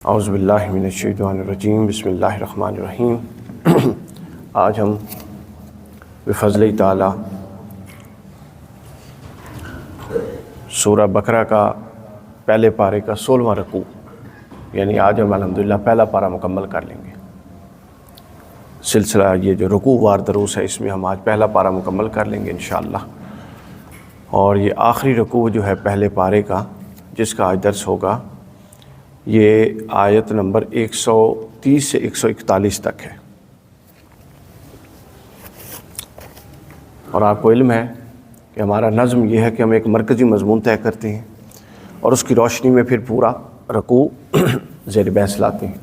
اعوذ باللہ من الشیطان الرجیم، بسم اللہ الرحمن الرحیم۔ آج ہم بفضل تعالی سورہ بقرہ کا پہلے پارے کا 16واں رکوع، یعنی آج ہم الحمدللہ پہلا پارہ مکمل کر لیں گے۔ سلسلہ یہ جو رکوع وار دروس ہے، اس میں ہم آج پہلا پارہ مکمل کر لیں گے انشاءاللہ، اور یہ آخری رکوع جو ہے پہلے پارے کا، جس کا آج درس ہوگا، یہ آیت نمبر 130 سے 141 تک ہے۔ اور آپ کو علم ہے کہ ہمارا نظم یہ ہے کہ ہم ایک مرکزی مضمون طے کرتے ہیں اور اس کی روشنی میں پھر پورا رکوع زیر بحث لاتے ہیں،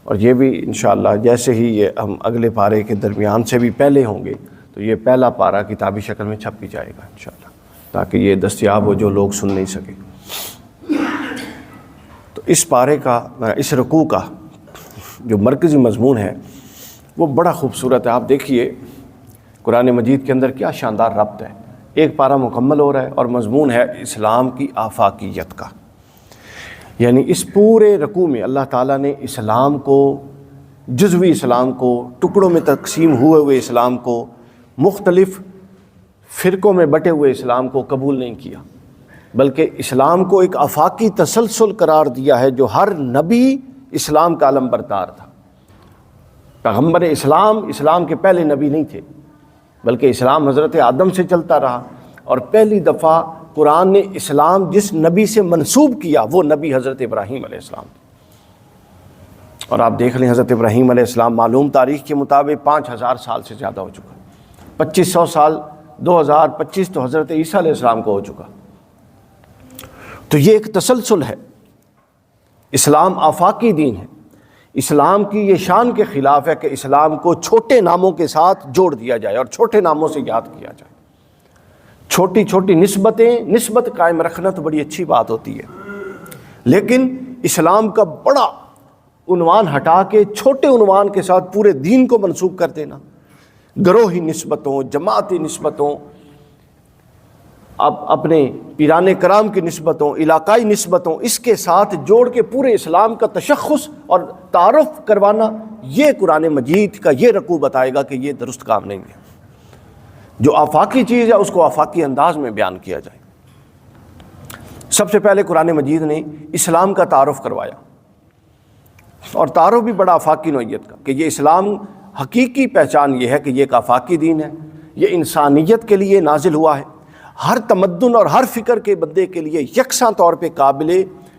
اور یہ بھی انشاءاللہ جیسے ہی یہ ہم اگلے پارے کے درمیان سے بھی پہلے ہوں گے تو یہ پہلا پارہ کتابی شکل میں چھپ بھی جائے گا انشاءاللہ، تاکہ یہ دستیاب ہو جو لوگ سن نہیں سکیں۔ تو اس پارے کا، اس رکوع کا جو مرکزی مضمون ہے وہ بڑا خوبصورت ہے۔ آپ دیکھیے قرآن مجید کے اندر کیا شاندار ربط ہے۔ ایک پارہ مکمل ہو رہا ہے اور مضمون ہے اسلام کی آفاقیت کا، یعنی اس پورے رکوع میں اللہ تعالیٰ نے اسلام کو، جزوی اسلام کو، ٹکڑوں میں تقسیم ہوئے اسلام کو، مختلف فرقوں میں بٹے ہوئے اسلام کو قبول نہیں کیا، بلکہ اسلام کو ایک آفاقی تسلسل قرار دیا ہے جو ہر نبی اسلام کا علم بردار تھا۔ پیغمبر اسلام کے پہلے نبی نہیں تھے، بلکہ اسلام حضرت آدم سے چلتا رہا، اور پہلی دفعہ قرآن نے اسلام جس نبی سے منسوب کیا وہ نبی حضرت ابراہیم علیہ السلام تھے۔ اور آپ دیکھ لیں حضرت ابراہیم علیہ السلام معلوم تاریخ کے مطابق 5000 سال سے زیادہ ہو چکا، 2500 سال، 2025 تو حضرت عیسیٰ علیہ السلام کو ہو چکا۔ تو یہ ایک تسلسل ہے۔ اسلام آفاقی دین ہے۔ اسلام کی یہ شان کے خلاف ہے کہ اسلام کو چھوٹے ناموں کے ساتھ جوڑ دیا جائے اور چھوٹے ناموں سے یاد کیا جائے۔ چھوٹی چھوٹی نسبت قائم رکھنا تو بڑی اچھی بات ہوتی ہے، لیکن اسلام کا بڑا عنوان ہٹا کے چھوٹے عنوان کے ساتھ پورے دین کو منسوب کر دینا، گروہی نسبتوں، جماعتی نسبتوں، اپنے پیران کرام کی نسبتوں، علاقائی نسبتوں، اس کے ساتھ جوڑ کے پورے اسلام کا تشخص اور تعارف کروانا، یہ قرآن مجید کا یہ رکوع بتائے گا کہ یہ درست کام نہیں ہے۔ جو آفاقی چیز ہے اس کو آفاقی انداز میں بیان کیا جائے۔ سب سے پہلے قرآن مجید نے اسلام کا تعارف کروایا، اور تعارف بھی بڑا آفاقی نوعیت کا، کہ یہ اسلام حقیقی پہچان یہ ہے کہ یہ ایک آفاقی دین ہے، یہ انسانیت کے لیے نازل ہوا ہے، ہر تمدن اور ہر فکر کے بندے کے لیے یکساں طور پہ قابل،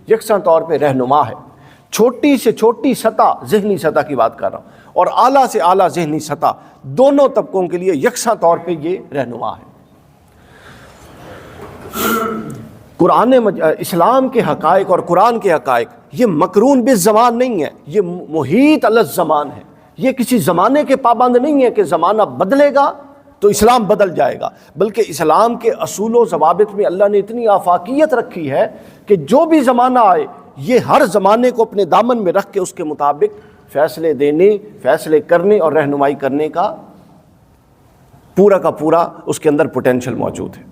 یکساں طور پہ رہنما ہے۔ چھوٹی سے چھوٹی سطح، ذہنی سطح کی بات کر رہا ہوں، اور اعلیٰ سے اعلیٰ ذہنی سطح، دونوں طبقوں کے لیے یکساں طور پہ یہ رہنما ہے۔ اسلام کے حقائق اور قرآن کے حقائق یہ مقرون بالزمان نہیں ہے، یہ محیط علی الزمان ہے۔ یہ کسی زمانے کے پابند نہیں ہے کہ زمانہ بدلے گا تو اسلام بدل جائے گا، بلکہ اسلام کے اصول و ضوابط میں اللہ نے اتنی آفاقیت رکھی ہے کہ جو بھی زمانہ آئے یہ ہر زمانے کو اپنے دامن میں رکھ کے اس کے مطابق فیصلے دینے، فیصلے کرنے اور رہنمائی کرنے کا پورا اس کے اندر پوٹینشل موجود ہے۔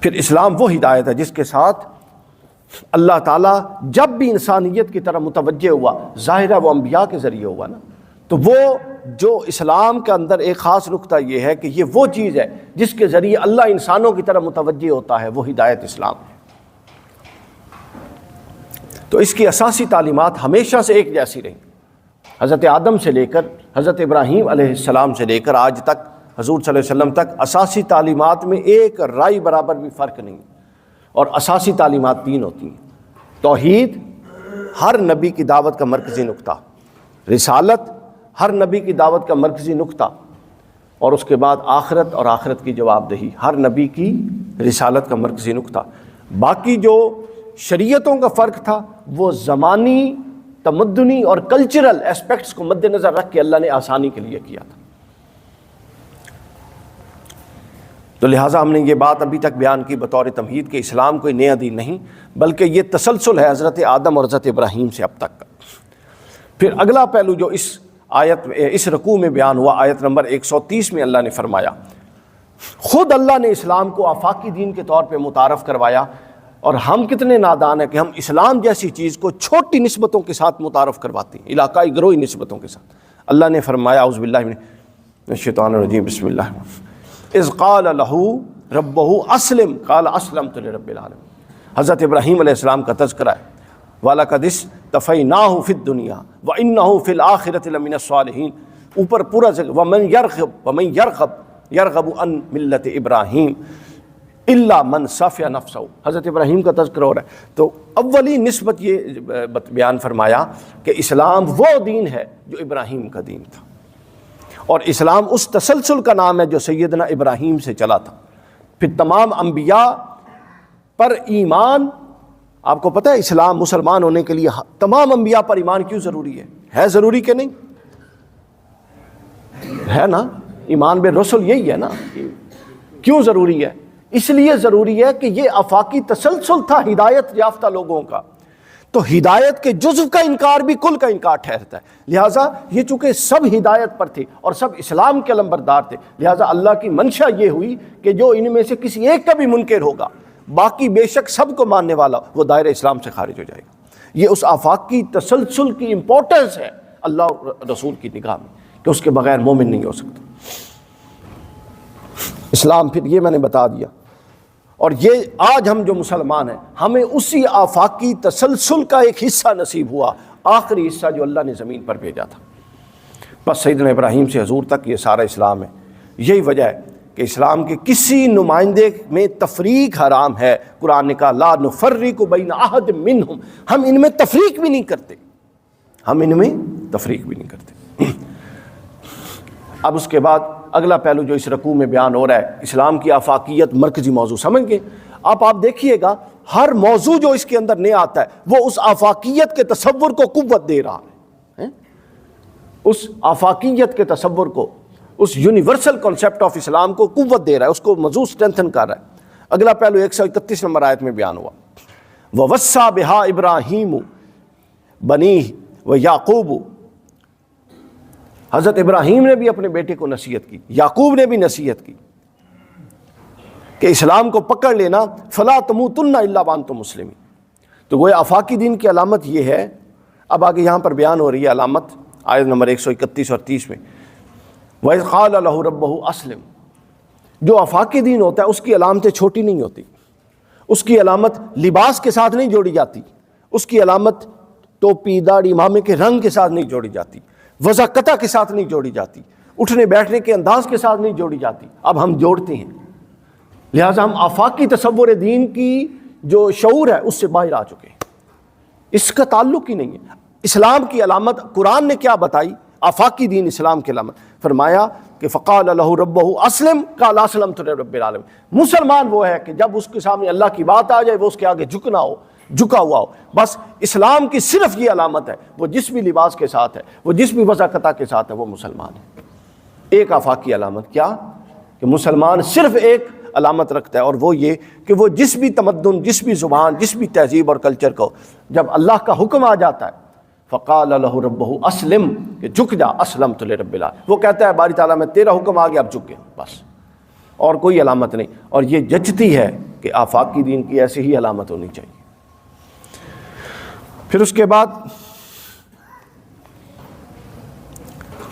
پھر اسلام وہ ہدایت ہے جس کے ساتھ اللہ تعالیٰ جب بھی انسانیت کی طرف متوجہ ہوا، ظاہر ہے وہ انبیاء کے ذریعے ہوا نا، تو وہ جو اسلام کے اندر ایک خاص نقطہ یہ ہے کہ یہ وہ چیز ہے جس کے ذریعے اللہ انسانوں کی طرف متوجہ ہوتا ہے، وہ ہدایت اسلام ہے۔ تو اس کی اساسی تعلیمات ہمیشہ سے ایک جیسی رہی، حضرت آدم سے لے کر حضرت ابراہیم علیہ السلام سے لے کر آج تک حضور صلی اللہ علیہ وسلم تک اساسی تعلیمات میں ایک رائی برابر بھی فرق نہیں، اور اساسی تعلیمات 3 ہوتی ہیں۔ توحید ہر نبی کی دعوت کا مرکزی نقطہ، رسالت ہر نبی کی دعوت کا مرکزی نقطہ، اور اس کے بعد آخرت اور آخرت کی جواب دہی ہر نبی کی رسالت کا مرکزی نقطہ۔ باقی جو شریعتوں کا فرق تھا وہ زمانی، تمدنی اور کلچرل اسپیکٹس کو مد نظر رکھ کے اللہ نے آسانی کے لیے کیا تھا۔ تو لہٰذا ہم نے یہ بات ابھی تک بیان کی بطور تمہید کہ اسلام کوئی نیا دین نہیں، بلکہ یہ تسلسل ہے حضرت آدم اور حضرت ابراہیم سے اب تک کا۔ پھر اگلا پہلو جو اس رکوع میں بیان ہوا، آیت نمبر 130 میں اللہ نے فرمایا، خود اللہ نے اسلام کو آفاقی دین کے طور پہ متعارف کروایا، اور ہم کتنے نادان ہیں کہ ہم اسلام جیسی چیز کو چھوٹی نسبتوں کے ساتھ متعارف کرواتے ہیں، علاقائی گروہی نسبتوں کے ساتھ۔ اللہ نے فرمایا اعوذ باللہ من الشیطان الرجیم بسم اللہ اذ قال لہ ربہ اسلم قال اسلمت لرب العالمین۔ حضرت ابراہیم علیہ السلام کا تذکرہ ہے، وَلَقَدِ اصْطَفَيْنَاهُ فِي الدُّنْيَا وَإِنَّهُ فِي الْآخِرَةِ لَمِنَ الصَّالِحِينَ، اوپر پورا وَمَنْ يَرْغَبُ عَنْ مِلَّةِ إِبْرَاهِيمَ إِلَّا مَنْ سَفِيَ نَفْسَهُ۔ حضرت ابراہیم کا تذکرہ ہو رہا ہے، تو اولی نسبت یہ بیان فرمایا کہ اسلام وہ دین ہے جو ابراہیم کا دین تھا، اور اسلام اس تسلسل کا نام ہے جو سیدنا ابراہیم سے چلا تھا۔ پھر تمام انبیاء پر ایمان، آپ کو پتہ ہے اسلام مسلمان ہونے کے لیے تمام انبیاء پر ایمان کیوں ضروری ہے ضروری کہ نہیں ہے نا؟ ایمان بالرسل یہی ہے نا، کیوں ضروری ہے؟ اس لیے ضروری ہے کہ یہ آفاقی تسلسل تھا ہدایت یافتہ لوگوں کا، تو ہدایت کے جزو کا انکار بھی کل کا انکار ٹھہرتا ہے۔ لہٰذا یہ چونکہ سب ہدایت پر تھے اور سب اسلام کے علمبردار تھے، لہٰذا اللہ کی منشا یہ ہوئی کہ جو ان میں سے کسی ایک کا بھی منکر ہوگا، باقی بے شک سب کو ماننے والا، وہ دائرہ اسلام سے خارج ہو جائے گا۔ یہ اس آفاقی تسلسل کی امپورٹنس ہے اللہ رسول کی نگاہ میں، کہ اس کے بغیر مومن نہیں ہو سکتا اسلام۔ پھر یہ میں نے بتا دیا، اور یہ آج ہم جو مسلمان ہیں ہمیں اسی آفاقی تسلسل کا ایک حصہ نصیب ہوا، آخری حصہ جو اللہ نے زمین پر بھیجا تھا۔ بس سیدنا ابراہیم سے حضور تک یہ سارا اسلام ہے۔ یہی وجہ ہے کہ اسلام کے کسی نمائندے میں تفریق حرام ہے۔ قرآن نے کہا لا نفرق بین احد منہم، ہم ان میں تفریق بھی نہیں کرتے، ہم ان میں تفریق بھی نہیں کرتے۔ اب اس کے بعد اگلا پہلو جو اس رکوع میں بیان ہو رہا ہے، اسلام کی آفاقیت مرکزی موضوع سمجھ گئے آپ دیکھیے گا ہر موضوع جو اس کے اندر نیا آتا ہے وہ اس آفاقیت کے تصور کو قوت دے رہا ہے، اس آفاقیت کے تصور کو، اس یونیورسل کانسیپٹ آف اسلام کو قوت دے رہا ہے، اس کو مزید اسٹرینتھن کر رہا ہے۔ اگلا پہلو 131 نمبر آیت میں بیان ہوا، وَوَصَّى بِهَا إِبْرَاهِيمُ بَنِيهِ وَيَعْقُوبُ، حضرت ابراہیم نے بھی اپنے بیٹے کو نصیحت کی، یعقوب نے بھی نصیحت کی کہ اسلام کو پکڑ لینا، فَلَا تَمُوتُنَّ إِلَّا وَأَنْتُمْ مُسْلِمُونَ۔ تو وہ آفاقی دین کی علامت یہ ہے، اب آگے یہاں پر بیان ہو رہی ہے علامت آیت نمبر 131 اور 30 میں، وَإِذْ قَالَ لَهُ رَبُّهُ أَسْلِمْ۔ جو آفاقی دین ہوتا ہے اس کی علامتیں چھوٹی نہیں ہوتی، اس کی علامت لباس کے ساتھ نہیں جوڑی جاتی، اس کی علامت ٹوپی داڑھی امامے کے رنگ کے ساتھ نہیں جوڑی جاتی، وضاقتہ کے ساتھ نہیں جوڑی جاتی، اٹھنے بیٹھنے کے انداز کے ساتھ نہیں جوڑی جاتی، اب ہم جوڑتے ہیں۔ لہٰذا ہم آفاقی تصور دین کی جو شعور ہے اس سے باہر آ چکے ہیں، اس کا تعلق ہی نہیں ہے۔ اسلام کی علامت قرآن نے کیا بتائی؟ آفاقی دین اسلام کی علامت فرمایا کہ فقال لہ ربہ اسلم قال اسلمت لرب العالمین۔ مسلمان وہ ہے کہ جب اس کے سامنے اللہ کی بات آ جائے وہ اس کے آگے جھکنا ہو، جھکا ہوا ہو۔ بس اسلام کی صرف یہ علامت ہے، وہ جس بھی لباس کے ساتھ ہے، وہ جس بھی وضاقتہ کے ساتھ ہے، وہ مسلمان ہے۔ ایک آفاقی علامت کیا کہ مسلمان صرف ایک علامت رکھتا ہے، اور وہ یہ کہ وہ جس بھی تمدن، جس بھی زبان، جس بھی تہذیب اور کلچر کو جب اللہ کا حکم آ جاتا ہے فقال لہ ربہ اسلم، کہ جھک جا، اسلمت لرب العالمین، وہ کہتا ہے باری تعالیٰ میں تیرا حکم آ گیا اب جھک گیا، بس اور کوئی علامت نہیں۔ اور یہ جچتی ہے کہ آفاقی دین کی ایسی ہی علامت ہونی چاہیے۔ پھر اس کے بعد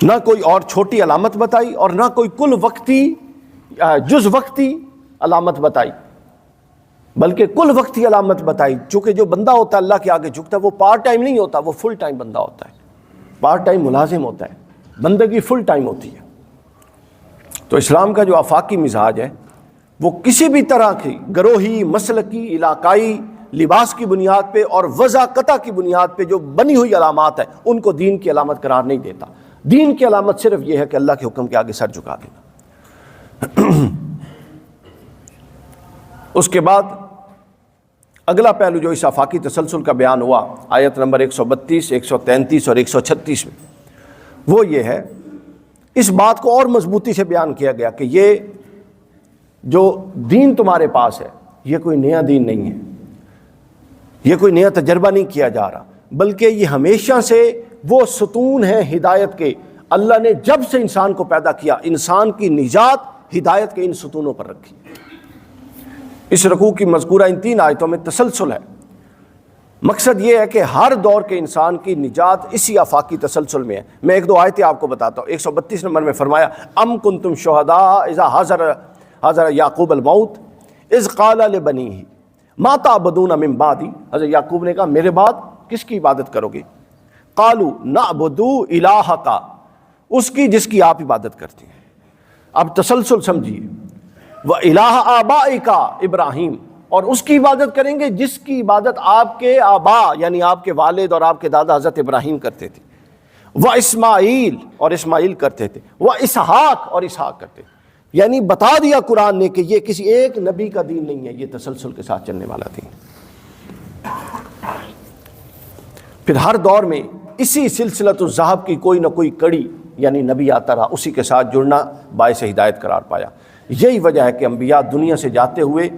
نہ کوئی اور چھوٹی علامت بتائی اور نہ کوئی کل وقتی جز وقتی علامت بتائی، بلکہ کل وقتی علامت بتائی۔ چونکہ جو بندہ ہوتا ہے اللہ کے آگے جھکتا ہے وہ پارٹ ٹائم نہیں ہوتا، وہ فل ٹائم بندہ ہوتا ہے، پارٹ ٹائم ملازم ہوتا ہے، بندگی فل ٹائم ہوتی ہے۔ تو اسلام کا جو آفاقی مزاج ہے وہ کسی بھی طرح کی گروہی، مسلکی، علاقائی لباس کی بنیاد پہ اور وضاقتہ کی بنیاد پہ جو بنی ہوئی علامات ہیں ان کو دین کی علامت قرار نہیں دیتا۔ دین کی علامت صرف یہ ہے کہ اللہ کے حکم کے آگے سر جھکا دینا۔ اس کے بعد اگلا پہلو جو اس آفاقی تسلسل کا بیان ہوا آیت نمبر 132، 133 اور 136 میں، وہ یہ ہے، اس بات کو اور مضبوطی سے بیان کیا گیا کہ یہ جو دین تمہارے پاس ہے یہ کوئی نیا دین نہیں ہے، یہ کوئی نیا تجربہ نہیں کیا جا رہا، بلکہ یہ ہمیشہ سے وہ ستون ہے ہدایت کے۔ اللہ نے جب سے انسان کو پیدا کیا، انسان کی نجات ہدایت کے ان ستونوں پر رکھی۔ اس رکوع کی مذکورہ ان 3 آیتوں میں تسلسل ہے۔ مقصد یہ ہے کہ ہر دور کے انسان کی نجات اسی آفاقی تسلسل میں ہے۔ میں 1-2 آیتیں آپ کو بتاتا ہوں۔ 132 نمبر میں فرمایا ام کنتم شہداء اذا حضر یعقوب الموت اذ قال لبنیہ ما تعبدون من بعدی۔ حضرت یعقوب نے کہا میرے بعد کس کی عبادت کرو گے؟ قالوا نعبد الہک، اس کی جس کی آپ عبادت کرتے ہیں۔ اب تسلسل سمجھیے، وَإِلَٰهَ آبَائِكَ ابراہیم، اور اس کی عبادت کریں گے جس کی عبادت آپ کے آبا یعنی آپ کے والد اور آپ کے دادا حضرت ابراہیم کرتے تھے، وَإِسماعیل، اور اسماعیل کرتے تھے، وَإِسحاق، اور اسحاق کرتے تھے۔ یعنی بتا دیا قرآن نے کہ یہ کسی ایک نبی کا دین نہیں ہے، یہ تسلسل کے ساتھ چلنے والا دین۔ پھر ہر دور میں اسی سلسلۃ الذہب کی کوئی نہ کوئی کڑی یعنی نبی آتا رہا، اسی کے ساتھ جڑنا باعث ہدایت قرار پایا۔ یہی وجہ ہے کہ انبیاء دنیا سے جاتے ہوئے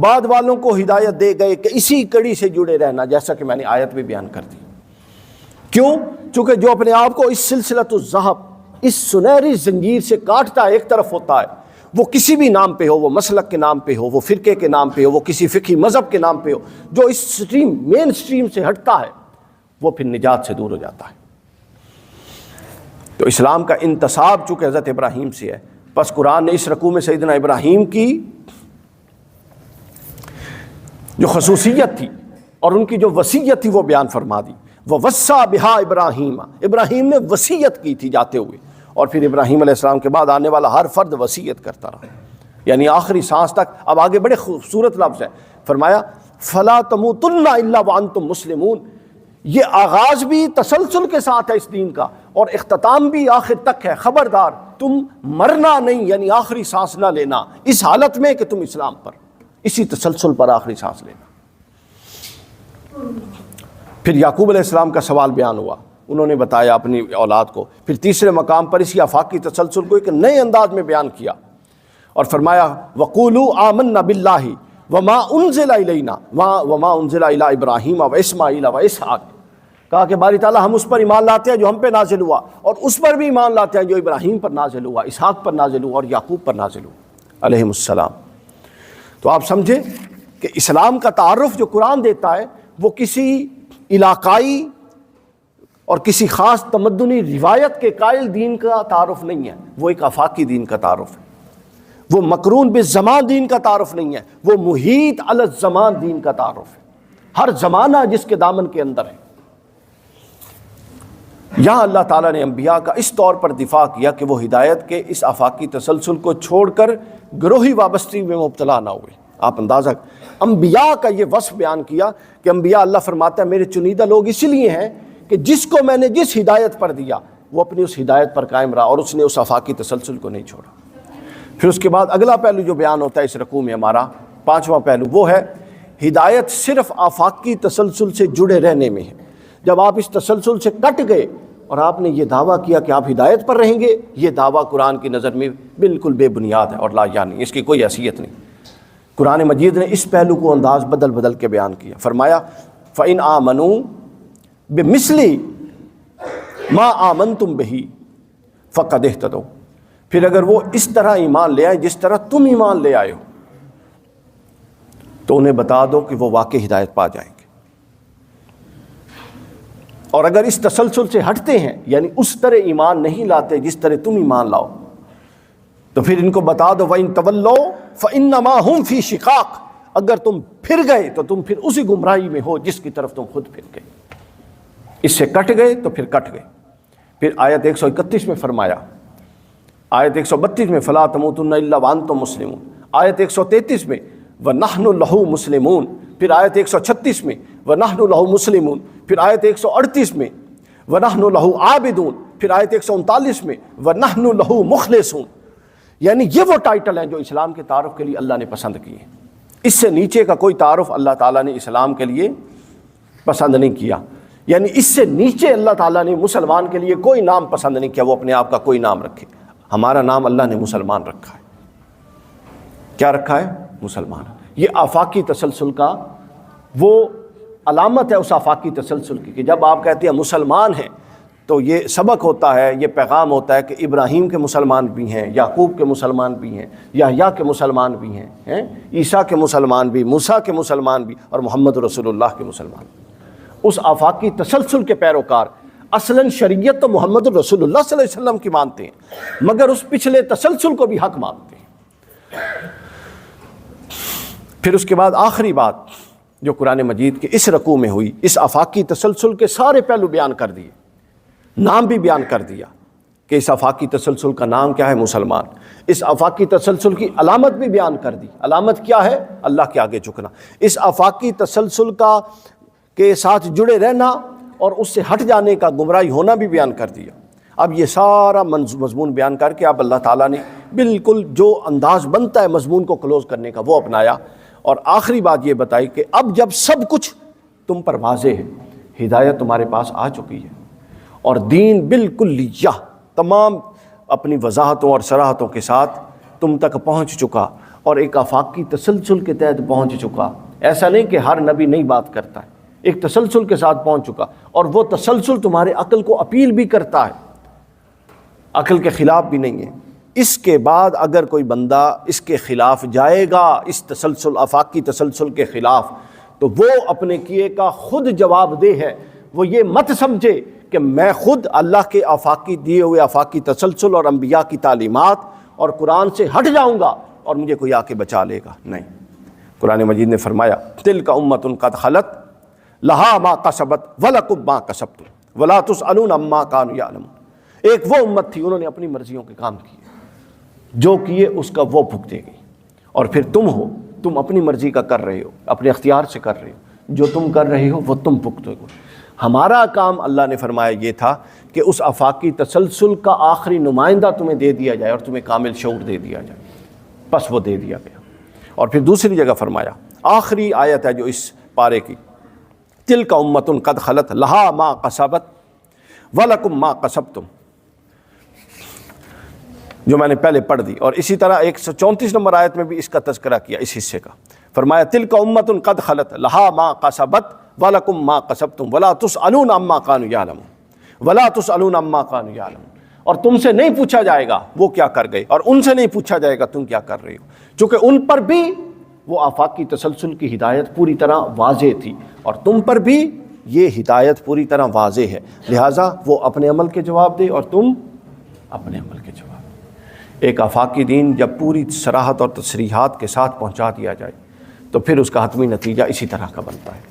بعد والوں کو ہدایت دے گئے کہ اسی کڑی سے جڑے رہنا، جیسا کہ میں نے آیت میں بیان کر دی۔ کیوں؟ چونکہ جو اپنے آپ کو اس سلسلۃ الذہب، اس سنہری زنجیر سے کاٹتا ہے، ایک طرف ہوتا ہے، وہ کسی بھی نام پہ ہو، وہ مسلک کے نام پہ ہو، وہ فرقے کے نام پہ ہو، وہ کسی فقہی مذہب کے نام پہ ہو، جو اس مین سٹریم سے ہٹتا ہے وہ پھر نجات سے دور ہو جاتا ہے۔ تو اسلام کا انتصاب چونکہ حضرت ابراہیم سے ہے، پس قرآن نے اس رکوع میں سیدنا ابراہیم کی جو خصوصیت تھی اور ان کی جو وصیت تھی وہ بیان فرما دی۔ وَوَصَّىٰ بِهَا ابراہیم، ابراہیم نے وصیت کی تھی جاتے ہوئے، اور پھر ابراہیم علیہ السلام کے بعد آنے والا ہر فرد وصیت کرتا رہا، یعنی آخری سانس تک۔ اب آگے بڑے خوبصورت لفظ ہے، فرمایا فَلَا تَمُوتُنَّ إِلَّا وَأَنْتُمْ مُسْلِمُونَ۔ یہ آغاز بھی تسلسل کے ساتھ ہے اس دین کا، اور اختتام بھی آخر تک ہے۔ خبردار تم مرنا نہیں، یعنی آخری سانس نہ لینا اس حالت میں کہ تم اسلام پر، اسی تسلسل پر آخری سانس لینا۔ پھر یعقوب علیہ السلام کا سوال بیان ہوا، انہوں نے بتایا اپنی اولاد کو۔ پھر تیسرے مقام پر اسی آفاقی تسلسل کو ایک نئے انداز میں بیان کیا اور فرمایا وَقُولُوا آمَنَّا بِاللَّهِ وَمَا أُنزِلَ إِلَيْنَا وَمَا أُنزِلَ إِلَىٰ إِبْرَاهِيمَ وَإِسْمَاعِيلَ وَإِسْحَاقَ۔ کہا کہ باری تعالیٰ ہم اس پر ایمان لاتے ہیں جو ہم پہ نازل ہوا، اور اس پر بھی ایمان لاتے ہیں جو ابراہیم پر نازل ہوا، اسحاق پر نازل ہوا اور یعقوب پر نازل ہوا علیہم السلام۔ تو آپ سمجھیں کہ اسلام کا تعارف جو قرآن دیتا ہے وہ کسی علاقائی اور کسی خاص تمدنی روایت کے قائل دین کا تعارف نہیں ہے، وہ ایک آفاقی دین کا تعارف ہے۔ وہ مقرون بالزمان دین کا تعارف نہیں ہے، وہ محیط علی الزمان دین کا تعارف ہے۔ ہر زمانہ جس کے دامن کے اندر ہے۔ یہاں اللہ تعالیٰ نے انبیاء کا اس طور پر دفاع کیا کہ وہ ہدایت کے اس آفاقی تسلسل کو چھوڑ کر گروہی وابستگی میں مبتلا نہ ہوئے۔ آپ اندازہ انبیاء کا یہ وصف بیان کیا کہ انبیاء اللہ فرماتا ہے میرے چنیدہ لوگ اس لیے ہیں کہ جس کو میں نے جس ہدایت پر دیا وہ اپنی اس ہدایت پر قائم رہا اور اس نے اس آفاقی تسلسل کو نہیں چھوڑا۔ پھر اس کے بعد اگلا پہلو جو بیان ہوتا ہے اس رکوع میں، ہمارا 5واں پہلو، وہ ہے ہدایت صرف آفاقی تسلسل سے جڑے رہنے میں ہے۔ جب آپ اس تسلسل سے کٹ گئے اور آپ نے یہ دعویٰ کیا کہ آپ ہدایت پر رہیں گے، یہ دعویٰ قرآن کی نظر میں بالکل بے بنیاد ہے اور لا یعنی، اس کی کوئی حیثیت نہیں۔ قرآن مجید نے اس پہلو کو انداز بدل بدل کے بیان کیا۔ فرمایا فَإِنْ آمَنُوا بِمِثْلِ مَا آمَنْتُمْ بِهِ فَقَدْ اهْتَدَوْا۔ پھر اگر وہ اس طرح ایمان لے آئے جس طرح تم ایمان لے آئے ہو تو انہیں بتا دو کہ وہ واقع ہدایت پا جائیں گے۔ اور اگر اس تسلسل سے ہٹتے ہیں یعنی اس طرح ایمان نہیں لاتے جس طرح تم ایمان لاؤ تو پھر ان کو بتا دو وَإِن تَوَلَّوْا فَإِنَّمَا هُمْ فِي شِقَاقٍ۔ اگر تم پھر گئے تو تم پھر اسی گمراہی میں ہو جس کی طرف تم خود پھر گئے۔ اس سے کٹ گئے تو پھر کٹ گئے۔ پھر آیت 131 میں فرمایا، آیت 132 میں فَلَا تَمُوتُنَّ إِلَّا وَأَنْتُمْ مُسْلِمُونَ، آیت 133 میں وَنَحْنُ لَهُ مُسْلِمُونَ، پھر آیت 136 میں وَنَحْنُ لَهُ مُسْلِمُونَ، پھر آیت 138 میں وَنَحْنُ لَهُ عَابِدُونَ، پھر آیت 139 میں وَنَحْنُ لَهُ مُخْلِصُونَ۔ یعنی یہ وہ ٹائٹل ہیں جو اسلام کے تعارف کے لیے اللہ نے پسند کیے ہیں۔ اس سے نیچے کا کوئی تعارف اللہ تعالیٰ نے اسلام کے لیے پسند نہیں کیا، یعنی اس سے نیچے اللہ تعالیٰ نے مسلمان کے لیے کوئی نام پسند نہیں کیا، وہ اپنے آپ کا کوئی نام رکھے۔ ہمارا نام اللہ نے مسلمان رکھا ہے۔ کیا رکھا ہے؟ مسلمان۔ یہ آفاقی تسلسل کا وہ علامت ہے اس آفاقی تسلسل کی کہ جب آپ کہتے ہیں مسلمان ہیں تو یہ سبق ہوتا ہے، یہ پیغام ہوتا ہے کہ ابراہیم کے مسلمان بھی ہیں، یعقوب کے مسلمان بھی ہیں، یحییٰ کے مسلمان بھی ہیں، عیسیٰ کے مسلمان بھی، موسیٰ کے مسلمان بھی، اور محمد رسول اللہ کے مسلمان بھی۔ اس آفاقی تسلسل کے پیروکار اصلاً شریعت تو محمد رسول اللہ صلی اللہ علیہ وسلم کی مانتے ہیں، مگر اس پچھلے تسلسل کو بھی حق مانتے ہیں۔ پھر اس کے بعد آخری بات جو قرآن مجید کے اس رکوع میں ہوئی، اس آفاقی تسلسل کے سارے پہلو بیان کر دیے، نام بھی بیان کر دیا کہ اس آفاقی تسلسل کا نام کیا ہے، مسلمان۔ اس آفاقی تسلسل کی علامت بھی بیان کر دی، علامت کیا ہے، اللہ کے آگے جھکنا۔ اس آفاقی تسلسل کے ساتھ جڑے رہنا اور اس سے ہٹ جانے کا، گمراہی ہونا بھی بیان کر دیا۔ اب یہ سارا مضمون بیان کر کے اب اللہ تعالیٰ نے بالکل جو انداز بنتا ہے مضمون کو کلوز کرنے کا وہ اپنایا، اور آخری بات یہ بتائی کہ اب جب سب کچھ تم پر واضح ہے، ہدایت تمہارے پاس آ چکی ہے، اور دین بالکل تمام اپنی وضاحتوں اور صراحتوں کے ساتھ تم تک پہنچ چکا، اور ایک آفاقی تسلسل کے تحت پہنچ چکا۔ ایسا نہیں کہ ہر نبی نہیں بات کرتا ہے، ایک تسلسل کے ساتھ پہنچ چکا، اور وہ تسلسل تمہارے عقل کو اپیل بھی کرتا ہے، عقل کے خلاف بھی نہیں ہے۔ اس کے بعد اگر کوئی بندہ اس کے خلاف جائے گا، اس تسلسل، آفاقی تسلسل کے خلاف، تو وہ اپنے کیے کا خود جواب دہ ہے۔ وہ یہ مت سمجھے کہ میں خود اللہ کے آفاقی دیے ہوئے آفاقی تسلسل اور انبیاء کی تعلیمات اور قرآن سے ہٹ جاؤں گا اور مجھے کوئی آ کے بچا لے گا، نہیں۔ قرآن مجید نے فرمایا تلک امۃ قد خلت لہا ما کسبت ولکم ما کسبتم ولا تسألون عما کانوا یعلمون۔ ایک وہ امت تھی، انہوں نے اپنی مرضیوں کے کام کیے، جو کیے اس کا وہ بھگتے گئی، اور پھر تم ہو، تم اپنی مرضی کا کر رہے ہو، اپنے اختیار سے کر رہے ہو، جو تم کر رہے ہو وہ تم بھگتے ہو۔ ہمارا کام اللہ نے فرمایا یہ تھا کہ اس آفاقی تسلسل کا آخری نمائندہ تمہیں دے دیا جائے اور تمہیں کامل شعور دے دیا جائے، بس وہ دے دیا گیا۔ اور پھر دوسری جگہ فرمایا، آخری آیت ہے جو اس پارے کی، تلک امۃ قد خلت لہا ما کسبت ولکم ما کسبتم، جو میں نے پہلے پڑھ دی۔ اور اسی طرح 134 نمبر آیت میں بھی اس کا تذکرہ کیا، اس حصے کا، فرمایا تلک امۃ قد خلت لہا ما کسبت وَلَكُمْ مَا قَسَبْتُمْ وَلَا تُسْأَلُونَ عَمَّا كَانُوا يَعْلَمُونَ وَلَا تُسْأَلُونَ عَمَّا كَانُوا يَعْلَمُونَ، اور تم سے نہیں پوچھا جائے گا وہ کیا کر گئے، اور ان سے نہیں پوچھا جائے گا تم کیا کر رہے ہو، چونکہ ان پر بھی وہ آفاقی تسلسل کی ہدایت پوری طرح واضح تھی، اور تم پر بھی یہ ہدایت پوری طرح واضح ہے، لہٰذا وہ اپنے عمل کے جواب دے اور تم اپنے عمل کے جواب دے۔ ایک آفاقی دین جب پوری صراحت اور تصریحات کے ساتھ پہنچا دیا جائے تو پھر اس کا حتمی نتیجہ اسی طرح کا بنتا ہے۔